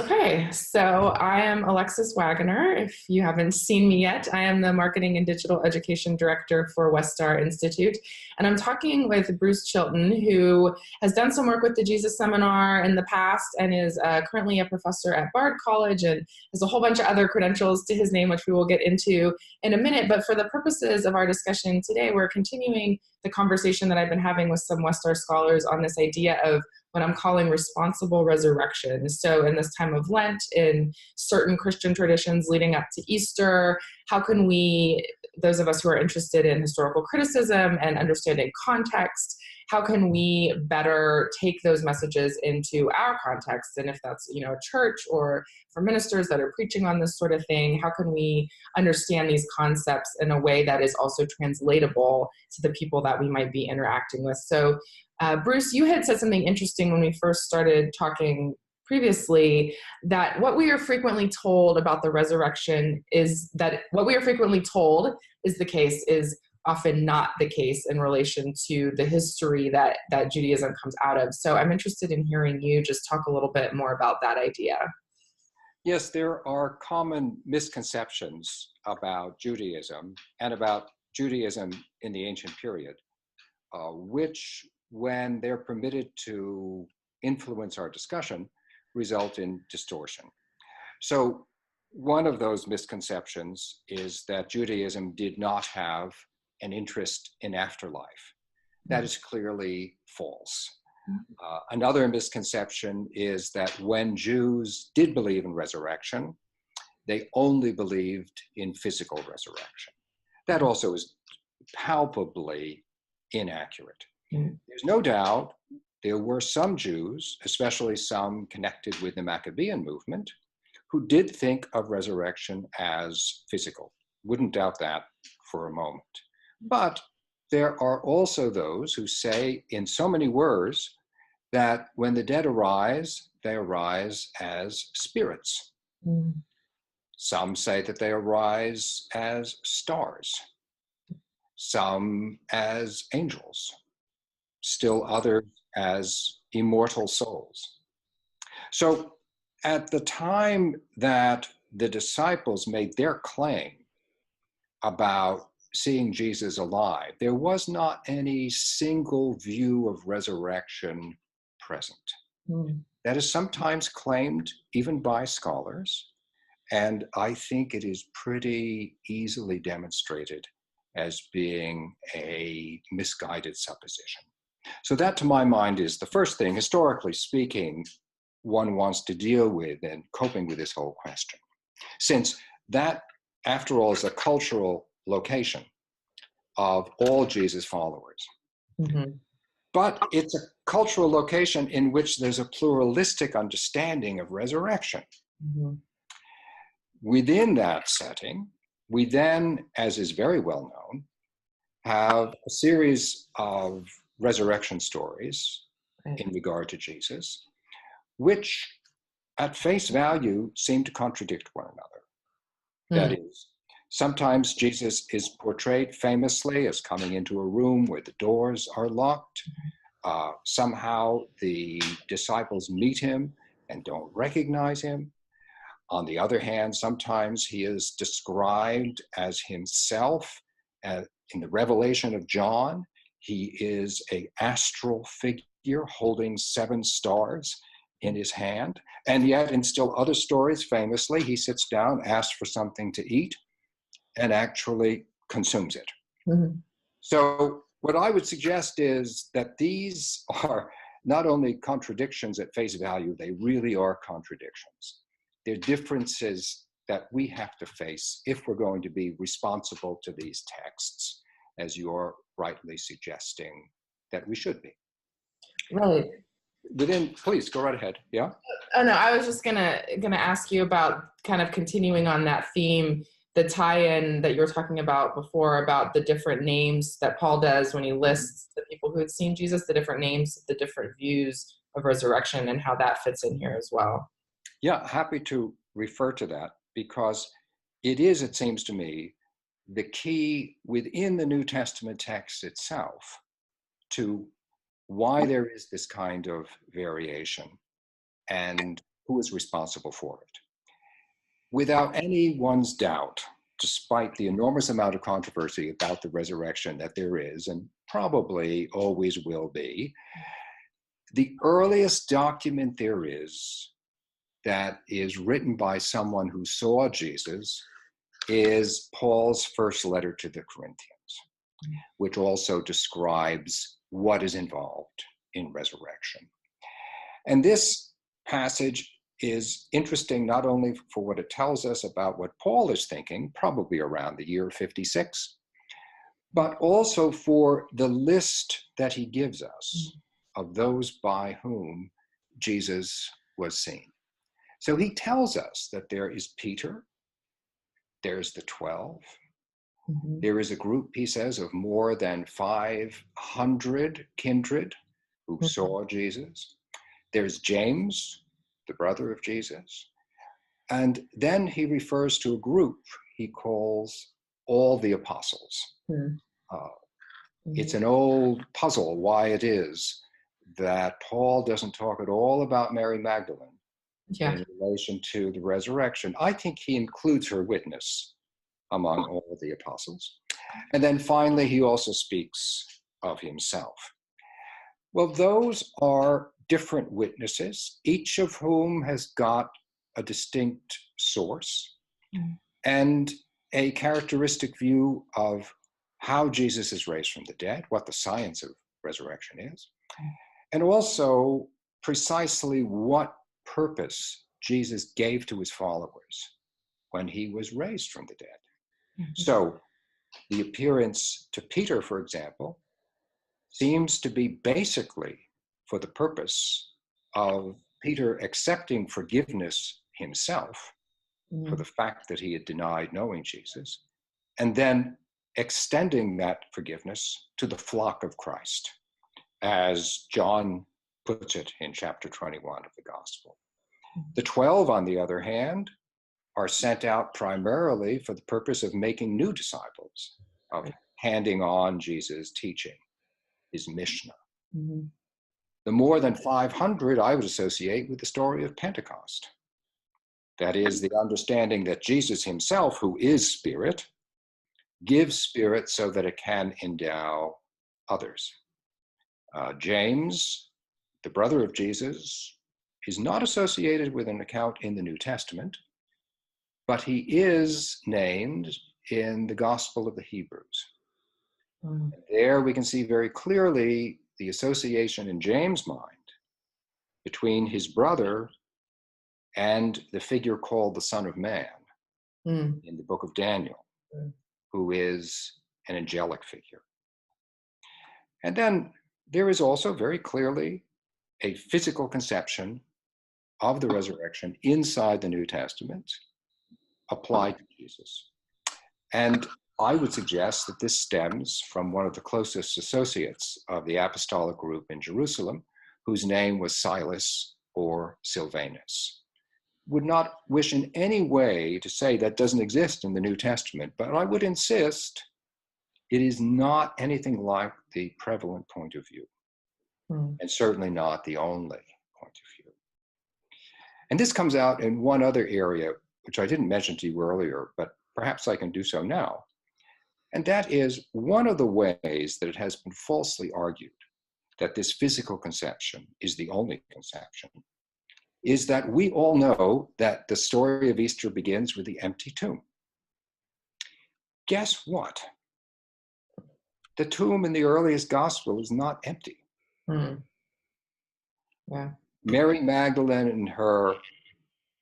Okay, so I am Alexis Wagoner. If you haven't seen me yet, I am the Marketing and Digital Education Director for West Star Institute. And I'm talking with Bruce Chilton, who has done some work with the Jesus Seminar in the past and is currently a professor at Bard College and has a whole bunch of other credentials to his name, which we will get into in a minute. But for the purposes of our discussion today, we're continuing the conversation that I've been having with some West Star scholars on this idea of what I'm calling responsible resurrection. So in this time of Lent, in certain Christian traditions leading up to Easter, how can we, those of us who are interested in historical criticism and understanding context, how can we better take those messages into our context? And if that's, a church or for ministers that are preaching on this sort of thing, how can we understand these concepts in a way that is also translatable to the people that we might be interacting with? So Bruce, you had said something interesting when we first started talking previously, that what we are frequently told about the resurrection is that what we are frequently told is the case is often not the case in relation to the history that Judaism comes out of. So I'm interested in hearing you just talk a little bit more about that idea. Yes, there are common misconceptions about Judaism and about Judaism in the ancient period, which, when they're permitted to influence our discussion, result in distortion. So one of those misconceptions is that Judaism did not have an interest in afterlife. That is clearly false. Another misconception is that when Jews did believe in resurrection, they only believed in physical resurrection. That also is palpably inaccurate. There's no doubt there were some Jews, especially some connected with the Maccabean movement, who did think of resurrection as physical. Wouldn't doubt that for a moment. But there are also those who say in so many words that when the dead arise, they arise as spirits. Some say that they arise as stars, some as angels, still others as immortal souls. So at the time that the disciples made their claim about seeing Jesus alive, there was not any single view of resurrection present. That is sometimes claimed even by scholars, and I think it is pretty easily demonstrated as being a misguided supposition. So that, to my mind, is the first thing, historically speaking, one wants to deal with in coping with this whole question. Since that, after all, is a cultural location of all Jesus followers. But it's a cultural location in which there's a pluralistic understanding of resurrection. Within that setting, we then, as is very well known, have a series of resurrection stories in regard to Jesus, which at face value seem to contradict one another. That is, sometimes Jesus is portrayed famously as coming into a room where the doors are locked. Somehow the disciples meet him and don't recognize him. On the other hand, sometimes he is described as himself. In the Revelation of John, he is an astral figure holding 7 stars in his hand. And yet in still other stories, famously, he sits down, asks for something to eat, and actually consumes it. So what I would suggest is that these are not only contradictions at face value, they really are contradictions. They're differences that we have to face if we're going to be responsible to these texts, as you're rightly suggesting that we should be. Right. Please go right ahead. Yeah. Oh no, I was just gonna ask you about kind of continuing on that theme, the tie-in that you were talking about before about the different names that Paul does when he lists the people who had seen Jesus, the different names, the different views of resurrection, and how that fits in here as well. Yeah, happy to refer to that, because it is, it seems to me, the key within the New Testament text itself to why there is this kind of variation and who is responsible for it. Without anyone's doubt, despite the enormous amount of controversy about the resurrection that there is, and probably always will be, the earliest document there is that is written by someone who saw Jesus is Paul's first letter to the Corinthians, which also describes what is involved in resurrection. And this passage is interesting not only for what it tells us about what Paul is thinking, probably around the year 56, but also for the list that he gives us of those by whom Jesus was seen. So he tells us that there is Peter, there's the 12, there is a group, he says, of more than 500 kindred who saw Jesus. There's James, the brother of Jesus. And then he refers to a group he calls all the apostles. It's an old puzzle why it is that Paul doesn't talk at all about Mary Magdalene in relation to the resurrection. I think he includes her witness among all of the apostles. And then finally, he also speaks of himself. Well, those are different witnesses, each of whom has got a distinct source and a characteristic view of how Jesus is raised from the dead, what the science of resurrection is, and also precisely what purpose Jesus gave to his followers when he was raised from the dead. So the appearance to Peter, for example, seems to be basically for the purpose of Peter accepting forgiveness himself for the fact that he had denied knowing Jesus, and then extending that forgiveness to the flock of Christ, as John puts it in chapter 21 of the Gospel. The 12, on the other hand, are sent out primarily for the purpose of making new disciples, of handing on Jesus' teaching, his Mishnah. The more than 500 I would associate with the story of Pentecost. That is, the understanding that Jesus himself, who is Spirit, gives Spirit so that it can endow others. James, the brother of Jesus, is not associated with an account in the New Testament, but he is named in the Gospel of the Hebrews. And there we can see very clearly the association in James' mind between his brother and the figure called the Son of Man in the book of Daniel, who is an angelic figure. And then there is also very clearly a physical conception of the resurrection inside the New Testament applied to Jesus. And I would suggest that this stems from one of the closest associates of the apostolic group in Jerusalem, whose name was Silas or Silvanus. Would not wish in any way to say that doesn't exist in the New Testament, but I would insist it is not anything like the prevalent point of view, and certainly not the only point of view. And this comes out in one other area, which I didn't mention to you earlier, but perhaps I can do so now. And that is one of the ways that it has been falsely argued that this physical conception is the only conception, is that we all know that the story of Easter begins with the empty tomb. Guess what? The tomb in the earliest gospel is not empty. Mary Magdalene and her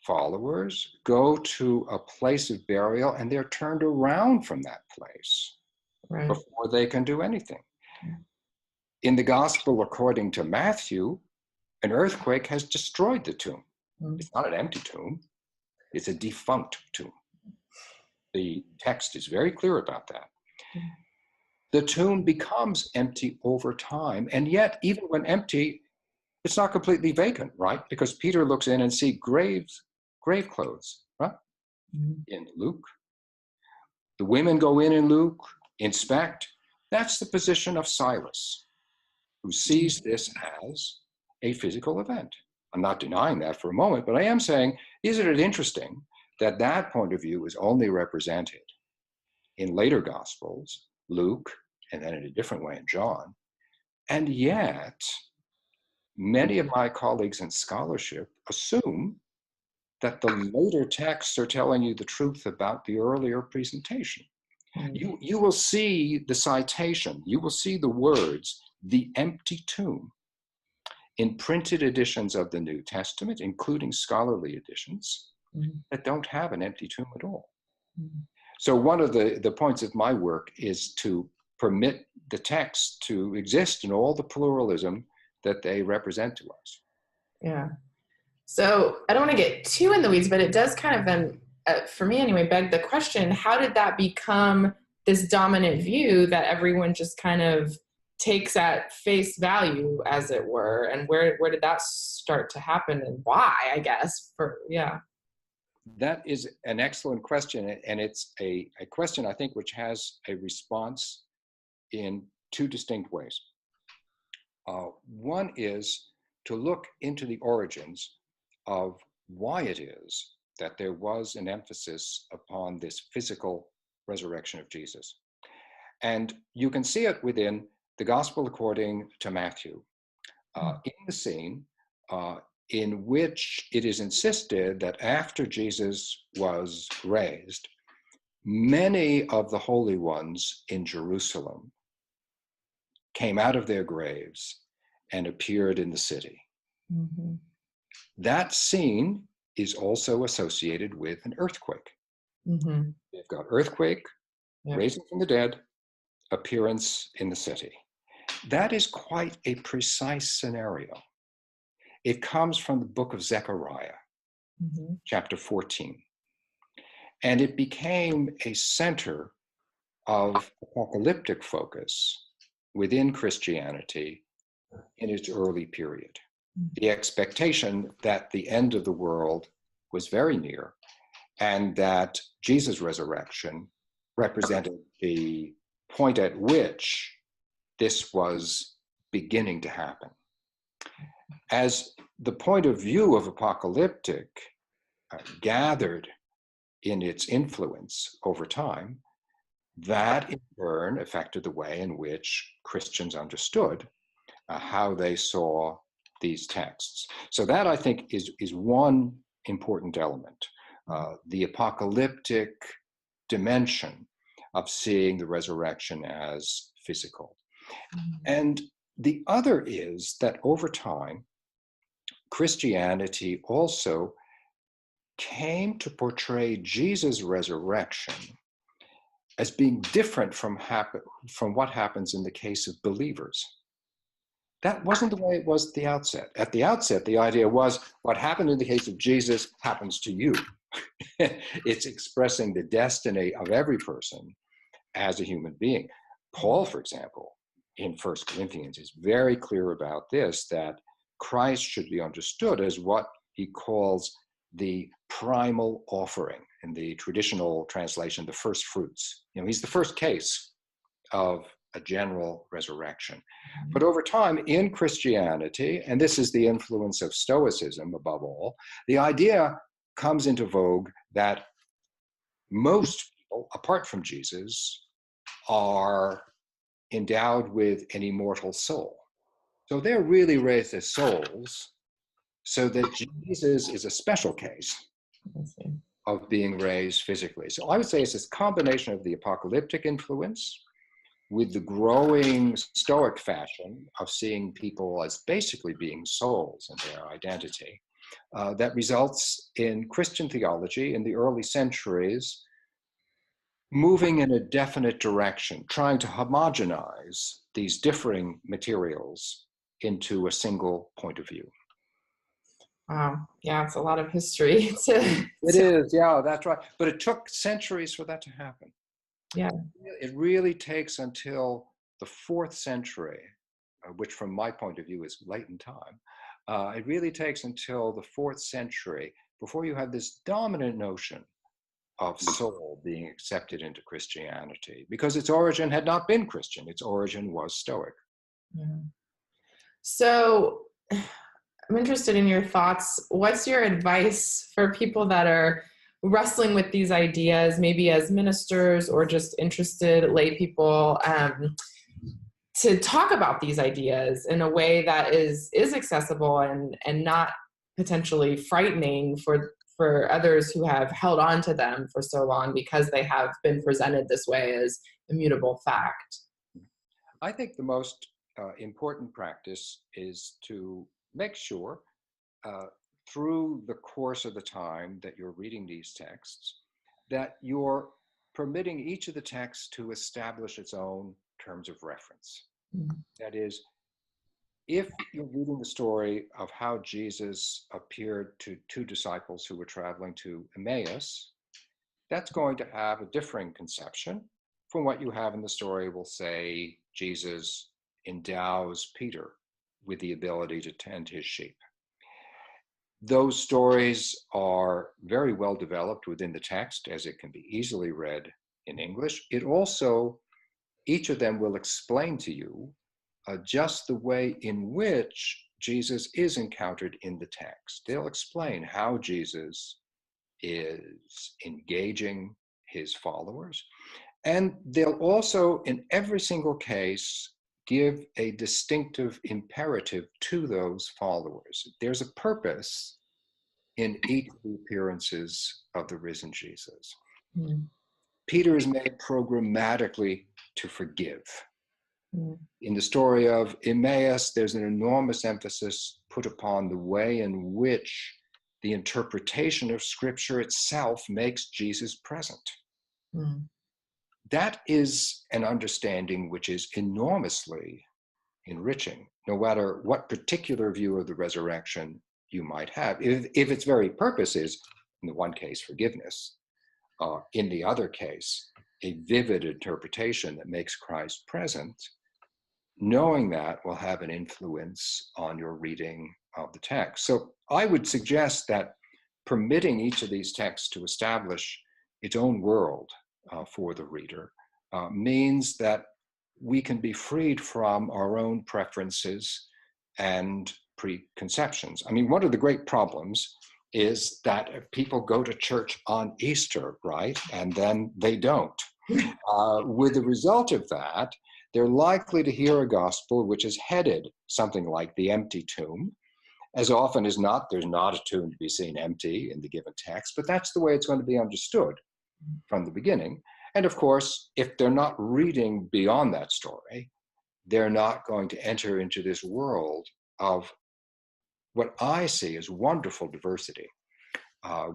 followers go to a place of burial and they're turned around from that place before they can do anything. In the gospel according to Matthew, an earthquake has destroyed the tomb. It's not an empty tomb, it's a defunct tomb. The text is very clear about that. The tomb becomes empty over time, and yet even when empty, it's not completely vacant, right? Because Peter looks in and sees grave clothes, right? In Luke. The women go in Luke, inspect. That's the position of Silas, who sees this as a physical event. I'm not denying that for a moment, but I am saying, isn't it interesting that that point of view is only represented in later Gospels, Luke, and then in a different way in John? And yet, many of my colleagues in scholarship assume that the later texts are telling you the truth about the earlier presentation. You will see the citation, you will see the words, the empty tomb, in printed editions of the New Testament, including scholarly editions, that don't have an empty tomb at all. So one of the points of my work is to permit the text to exist in all the pluralism that they represent to us. Yeah. So I don't want to get too in the weeds, but it does kind of then, for me anyway, beg the question, how did that become this dominant view that everyone just kind of takes at face value, as it were? And where did that start to happen, and why, I guess, That is an excellent question. And it's a question, I think, which has a response in two distinct ways. One is to look into the origins of why it is that there was an emphasis upon this physical resurrection of Jesus. And you can see it within the Gospel according to Matthew, in the scene in which it is insisted that after Jesus was raised, many of the holy ones in Jerusalem came out of their graves and appeared in the city. Mm-hmm. That scene is also associated with an earthquake. Mm-hmm. You've got earthquake, raising from the dead, appearance in the city. That is quite a precise scenario. It comes from the book of Zechariah, chapter 14. And it became a center of apocalyptic focus within Christianity in its early period. The expectation that the end of the world was very near and that Jesus' resurrection represented the point at which this was beginning to happen. As the point of view of apocalyptic gathered in its influence over time, that in turn affected the way in which Christians understood how they saw these texts. So that, I think, is one important element, the apocalyptic dimension of seeing the resurrection as physical. And the other is that over time, Christianity also came to portray Jesus' resurrection as being different from what happens in the case of believers. That wasn't the way it was at the outset. At the outset, the idea was what happened in the case of Jesus happens to you. It's expressing the destiny of every person as a human being. Paul, for example, in 1 Corinthians is very clear about this, that Christ should be understood as what he calls the primal offering. In the traditional translation, the first fruits. He's the first case of a general resurrection. But over time in Christianity, and this is the influence of Stoicism above all, the idea comes into vogue that most people, apart from Jesus, are endowed with an immortal soul. So they're really raised as souls, so that Jesus is a special case of being raised physically. So I would say it's this combination of the apocalyptic influence with the growing Stoic fashion of seeing people as basically being souls in their identity, that results in Christian theology in the early centuries moving in a definite direction, trying to homogenize these differing materials into a single point of view. Wow. Yeah, it's a lot of history. It is, yeah, that's right. But it took centuries for that to happen. Yeah. It really takes until the 4th century, which from my point of view is late in time. It really takes until the 4th century before you have this dominant notion of soul being accepted into Christianity, because its origin had not been Christian. Its origin was Stoic. Yeah. So I'm interested in your thoughts. What's your advice for people that are wrestling with these ideas, maybe as ministers or just interested lay people, to talk about these ideas in a way that is accessible and not potentially frightening for others who have held on to them for so long because they have been presented this way as immutable fact? I think the most important practice is to make sure uh, through the course of the time that you're reading these texts that you're permitting each of the texts to establish its own terms of reference. Mm. That is, if you're reading the story of how Jesus appeared to two disciples who were traveling to Emmaus, that's going to have a differing conception from what you have in the story. Will say Jesus endows Peter with the ability to tend his sheep. Those stories are very well developed within the text, as it can be easily read in English. It also, each of them will explain to you just the way in which Jesus is encountered in the text. They'll explain how Jesus is engaging his followers. And they'll also, in every single case, give a distinctive imperative to those followers. There's a purpose in each of the appearances of the risen Jesus. Mm. Peter is made programmatically to forgive. Mm. In the story of Emmaus, there's an enormous emphasis put upon the way in which the interpretation of Scripture itself makes Jesus present. Mm. That is an understanding which is enormously enriching, no matter what particular view of the resurrection you might have. If its very purpose is, in the one case, forgiveness, in the other case, a vivid interpretation that makes Christ present, knowing that will have an influence on your reading of the text. So I would suggest that permitting each of these texts to establish its own world for the reader means that we can be freed from our own preferences and preconceptions. I mean, one of the great problems is that if people go to church on Easter, right, and then they don't. With the result of that, they're likely to hear a gospel which is headed something like the empty tomb. As often as not, there's not a tomb to be seen empty in the given text, but that's the way it's going to be understood from the beginning. And of course, if they're not reading beyond that story, they're not going to enter into this world of what I see as wonderful diversity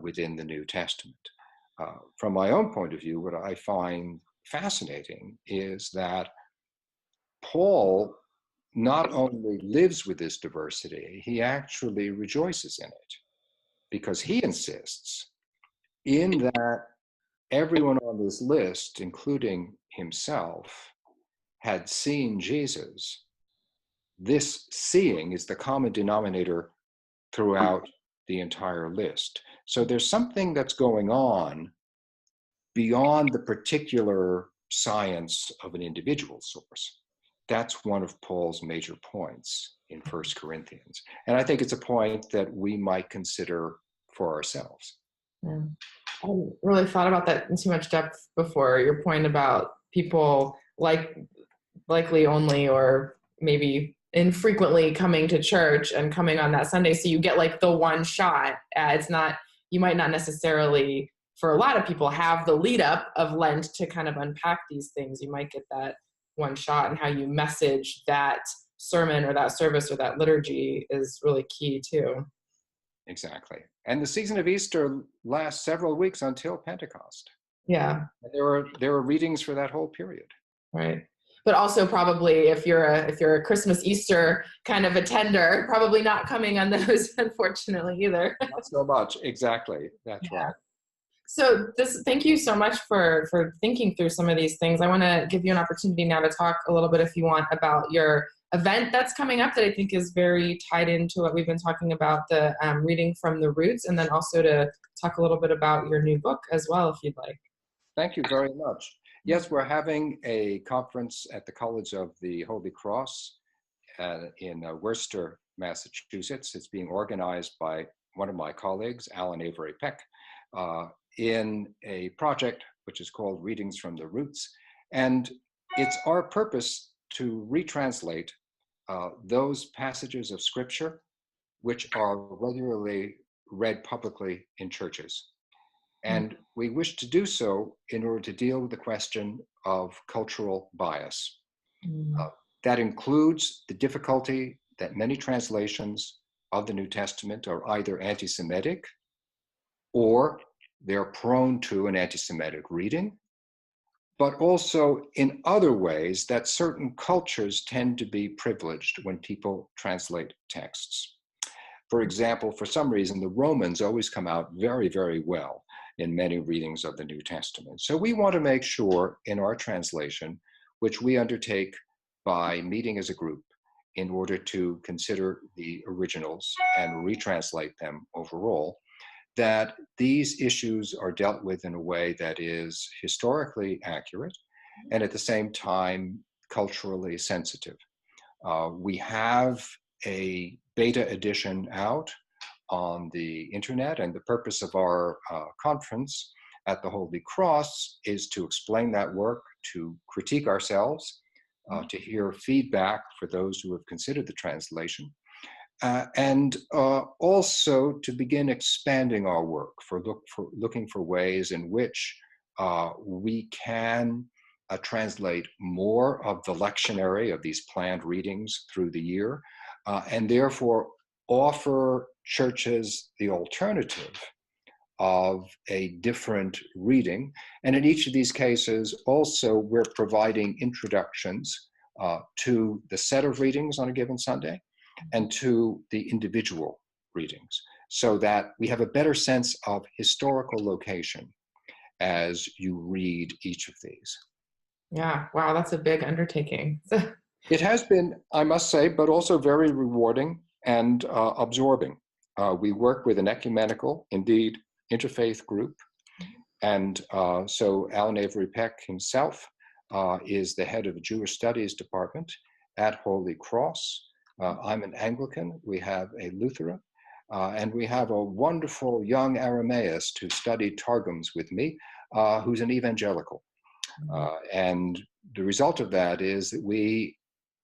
within the New Testament. From my own point of view, what I find fascinating is that Paul not only lives with this diversity, he actually rejoices in it, because he insists in that everyone on this list, including himself, had seen Jesus. This seeing is the common denominator throughout the entire list. So there's something that's going on beyond the particular science of an individual source. That's one of Paul's major points in 1 Corinthians. And I think it's a point that we might consider for ourselves. Yeah. I hadn't really thought about that in too much depth before. Your point about people likely only or maybe infrequently coming to church and coming on that Sunday. So you get like the one shot. It's not, you might not necessarily, for a lot of people, have the lead up of Lent to kind of unpack these things. You might get that one shot, and how you message that sermon or that service or that liturgy is really key too. Exactly. And the season of Easter lasts several weeks until Pentecost. Yeah. And there are readings for that whole period. Right. But also probably if you're a Christmas Easter kind of attender, probably not coming on those, unfortunately, either. Not so much. Exactly. That's Yeah. right. So thank you so much for thinking through some of these things. I want to give you an opportunity now to talk a little bit, if you want, about your event that's coming up that I think is very tied into what we've been talking about, the reading from the roots, and then also to talk a little bit about your new book as well, if you'd like. Thank you very much. Yes, we're having a conference at the College of the Holy Cross in Worcester, Massachusetts. It's being organized by one of my colleagues, Alan Avery Peck, in a project which is called Readings from the Roots. And it's our purpose to retranslate those passages of scripture which are regularly read publicly in churches. And we wish to do so in order to deal with the question of cultural bias. That includes the difficulty that many translations of the New Testament are either anti-Semitic or they're prone to an anti-Semitic reading, but also in other ways that certain cultures tend to be privileged when people translate texts. For example, for some reason, the Romans always come out very, very well in many readings of the New Testament. So we want to make sure in our translation, which we undertake by meeting as a group in order to consider the originals and retranslate them overall, that these issues are dealt with in a way that is historically accurate and at the same time culturally sensitive. We have a beta edition out on the internet, and the purpose of our conference at the Holy Cross is to explain that work, to critique ourselves, to hear feedback for those who have considered the translation, and also to begin expanding our work, looking for ways in which we can translate more of the lectionary of these planned readings through the year, and therefore offer churches the alternative of a different reading. And in each of these cases, also, we're providing introductions to the set of readings on a given Sunday and to the individual readings, so that we have a better sense of historical location as you read each of these. Yeah, wow, that's a big undertaking. It has been, I must say, but also very rewarding and absorbing. We work with an ecumenical, indeed, interfaith group. And so Alan Avery Peck himself is the head of the Jewish Studies Department at Holy Cross. I'm an Anglican. We have a Lutheran. And we have a wonderful young Aramaist who studied Targums with me, who's an evangelical. And the result of that is that we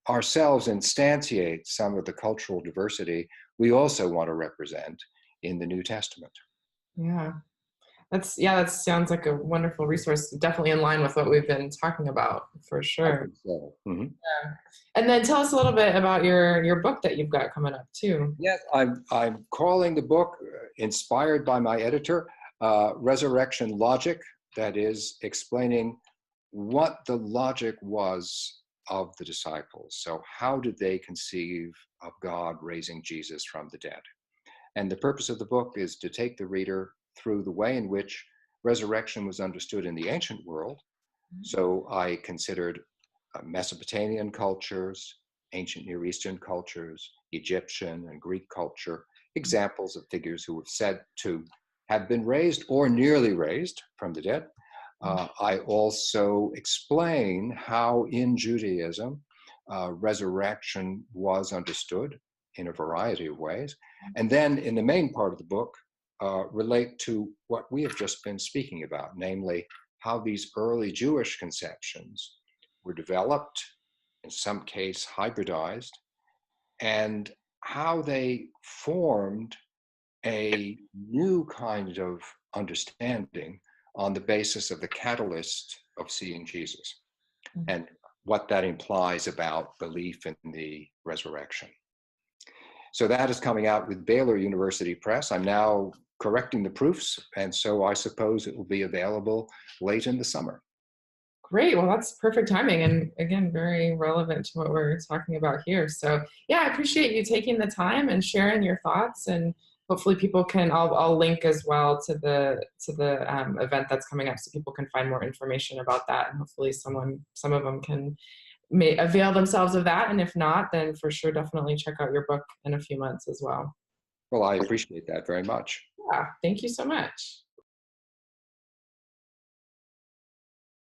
ourselves instantiate some of the cultural diversity we also want to represent in the New Testament. Yeah, that sounds like a wonderful resource, definitely in line with what we've been talking about, for sure. I think so. Mm-hmm. Yeah. And then tell us a little bit about your book that you've got coming up too. Yes, I'm calling the book, inspired by my editor, Resurrection Logic, that is explaining what the logic was of the disciples. So how did they conceive of God raising Jesus from the dead? And the purpose of the book is to take the reader through the way in which resurrection was understood in the ancient world. So I considered Mesopotamian cultures, ancient Near Eastern cultures, Egyptian and Greek culture, examples of figures who were said to have been raised or nearly raised from the dead. I also explain how in Judaism resurrection was understood in a variety of ways. And then in the main part of the book, relate to what we have just been speaking about, namely how these early Jewish conceptions were developed, in some case hybridized, and how they formed a new kind of understanding on the basis of the catalyst of seeing Jesus, and what that implies about belief in the resurrection. So that is coming out with Baylor University Press. I'm now correcting the proofs, and so I suppose it will be available late in the summer. Great. Well, that's perfect timing, and again, very relevant to what we're talking about here. So yeah, I appreciate you taking the time and sharing your thoughts, and hopefully people can, I'll link as well to the event that's coming up so people can find more information about that, and hopefully some of them may avail themselves of that. And if not, then for sure, definitely check out your book in a few months as well. Well, I appreciate that very much. Yeah, thank you so much.